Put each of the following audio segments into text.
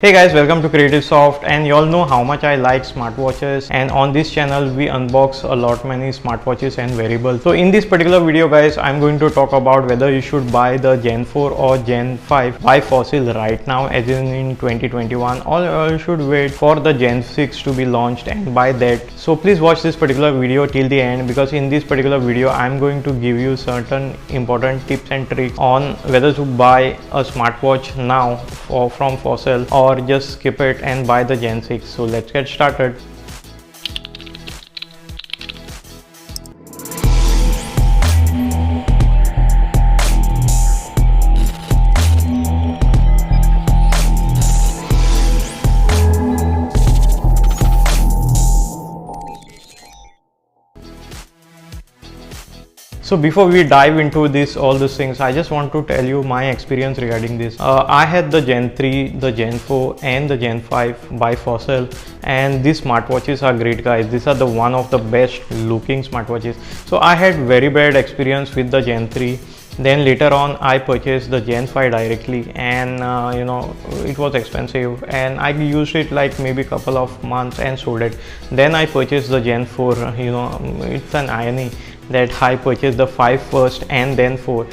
Hey guys, welcome to Creative Soft, and you all know how much I like smartwatches, and on this channel we unbox a lot many smartwatches and wearables. So in this particular video guys, I'm going to talk about whether you should buy the Gen 4 or Gen 5 by Fossil right now as in 2021, or you should wait for the Gen 6 to be launched and buy that. So please watch this particular video till the end, because in this particular video I'm going to give you certain important tips and tricks on whether to buy a smartwatch now from Fossil or just skip it and buy the Gen 6. So let's get started. So before we dive into all these things, I just want to tell you my experience regarding this. I had the Gen 3, the Gen 4 and the Gen 5 by Fossil, and these smartwatches are great guys. These are the one of the best looking smartwatches. So I had very bad experience with the Gen 3. Then later on I purchased the Gen 5 directly, and it was expensive and I used it like maybe couple of months and sold it. Then I purchased the Gen 4. It's an irony that I purchased the 5 first and then 4.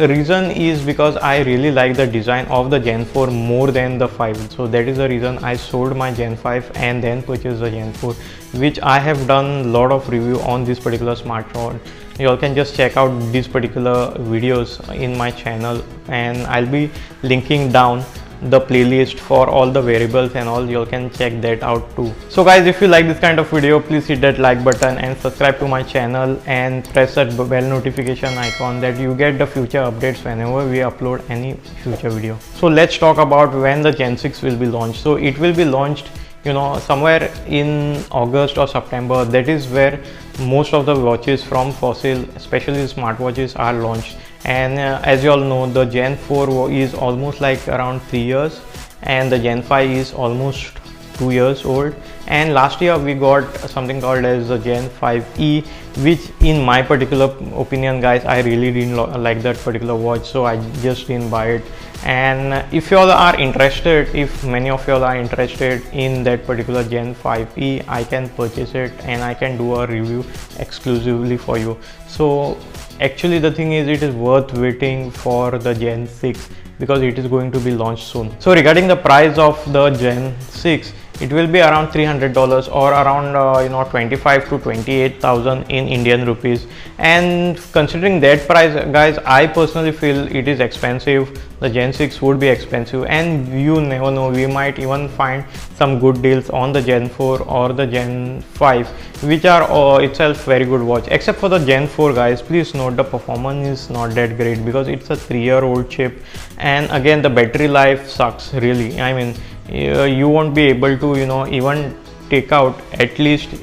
Reason is because I really like the design of the Gen 4 more than the 5. So that is the reason I sold my Gen 5 and then purchased the Gen 4, which I have done lot of review on this particular smartphone. You all can just check out these particular videos in my channel, and I'll be linking down the playlist for all the variables and all. You all can check that out too. So guys, if you like this kind of video, please hit that like button and subscribe to my channel and press that bell notification icon that you get the future updates whenever we upload any future video. So let's talk about when the Gen 6 will be launched. So it will be launched somewhere in August or September. That is where most of the watches from Fossil, especially smartwatches, are launched. And as you all know, the Gen 4 is almost like around 3 years, and the Gen 5 is almost 2 years old. And last year we got something called as the Gen 5e, which in my particular opinion guys, I really didn't like that particular watch, so I just didn't buy it. And if you all are interested, if many of you all are interested in that particular Gen 5e, I can purchase it and I can do a review exclusively for you. So actually the thing is, it is worth waiting for the Gen 6 because it is going to be launched soon. So regarding the price of the Gen 6, it will be around $300 or around 25 to 28,000 in Indian rupees. And considering that price guys, I personally feel it is expensive. The Gen 6 would be expensive, and you never know, we might even find some good deals on the Gen 4 or the Gen 5, which are itself very good watch. Except for the Gen 4 guys, please note the performance is not that great because it's a 3-year-old chip, and again the battery life sucks really. I mean, you won't be able to even take out at least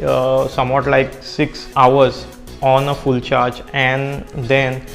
somewhat like 6 hours on a full charge, and then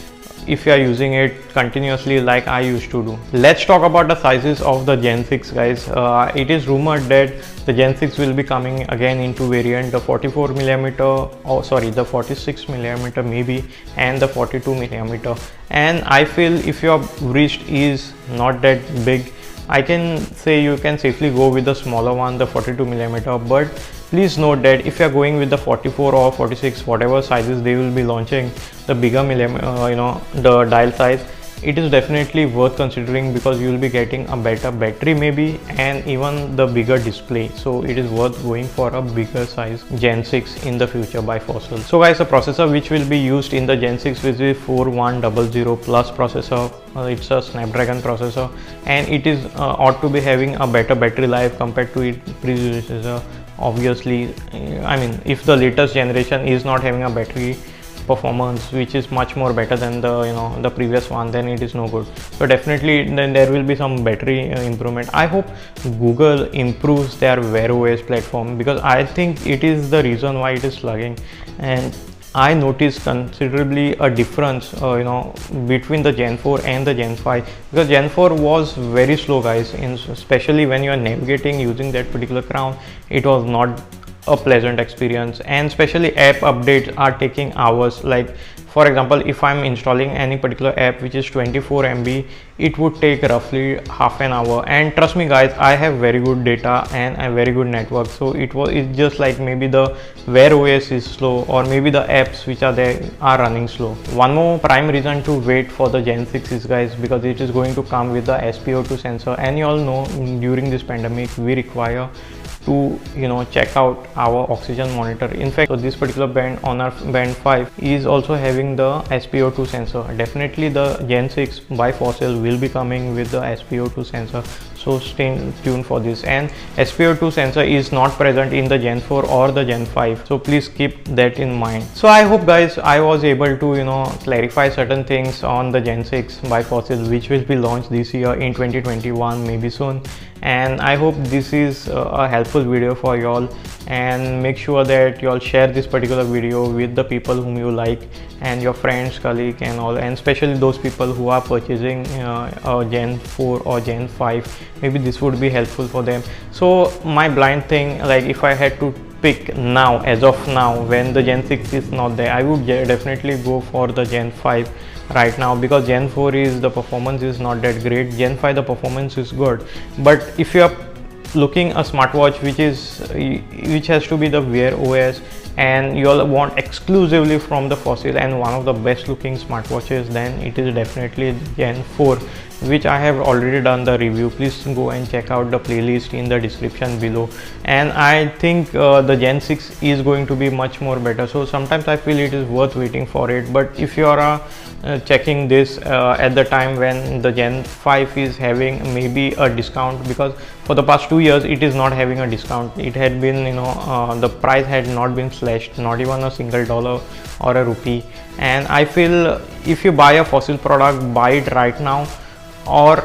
if you are using it continuously like I used to do. Let's talk about the sizes of the Gen 6 guys. It is rumored that the Gen 6 will be coming again into variant the 44mm, the 46mm maybe, and the 42mm. And I feel if your wrist is not that big, I can say you can safely go with the smaller one, the 42mm. But please note that if you are going with the 44 or 46, whatever sizes they will be launching, the bigger the dial size, it is definitely worth considering because you will be getting a better battery maybe, and even the bigger display. So it is worth going for a bigger size Gen 6 in the future by Fossil. So guys, the processor which will be used in the Gen 6 will be 4100 plus processor. It's a Snapdragon processor, and it is ought to be having a better battery life compared to its predecessor. Obviously, I mean, if the latest generation is not having a battery performance which is much more better than the previous one, then it is no good. So definitely then there will be some battery improvement. I hope Google improves their Wear OS platform, because I think it is the reason why it is slugging. And I noticed considerably a difference between the Gen 4 and the Gen 5, because Gen 4 was very slow guys, especially when you are navigating using that particular crown. It was not a pleasant experience, and especially app updates are taking hours. Like For example, if I'm installing any particular app which is 24 MB, it would take roughly half an hour. And trust me guys, I have very good data and a very good network, so it's just like maybe the Wear OS is slow, or maybe the apps which are there are running slow. One more prime reason to wait for the Gen 6 is guys, because it is going to come with the SpO2 sensor, and you all know during this pandemic we require to check out our oxygen monitor. In fact, so this particular band on our band 5 is also having the SpO2 sensor. Definitely the Gen 6 by Fossil will be coming with the SpO2 sensor, so stay tuned for this. And SpO2 sensor is not present in the Gen 4 or the Gen 5, so please keep that in mind. So I hope guys I was able to clarify certain things on the Gen 6 by Fossil, which will be launched this year in 2021, maybe soon. And I hope this is a helpful video for y'all, and make sure that y'all share this particular video with the people whom you like, and your friends, colleagues and all, and especially those people who are purchasing a Gen 4 or Gen 5. Maybe this would be helpful for them. So my blind thing, like if I had to pick now, as of now, when the Gen 6 is not there, I would definitely go for the Gen 5 right now, because Gen 4 is the performance is not that great. Gen 5 the performance is good, but if you are looking a smartwatch which has to be the Wear OS, and you all want exclusively from the Fossil and one of the best looking smartwatches, then it is definitely Gen 4, which I have already done the review. Please go and check out the playlist in the description below. And I think the Gen 6 is going to be much more better, so sometimes I feel it is worth waiting for it. But if you are checking this at the time when the Gen 5 is having maybe a discount, because for the past 2 years it is not having a discount. It had been the price had not been slashed, not even a single dollar or a rupee. And I feel if you buy a Fossil product, buy it right now, or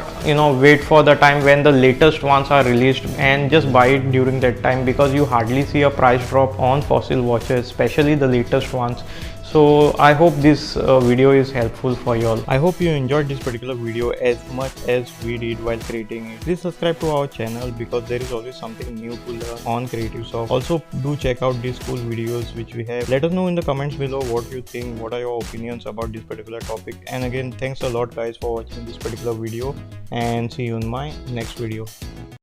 wait for the time when the latest ones are released and just buy it during that time, because you hardly see a price drop on Fossil watches, especially the latest ones. So I hope this video is helpful for you all. I hope you enjoyed this particular video as much as we did while creating it. Please subscribe to our channel, because there is always something new to learn on Creativesoft. Also do check out these cool videos which we have. Let us know in the comments below what you think, what are your opinions about this particular topic. And again, thanks a lot guys for watching this particular video, and see you in my next video.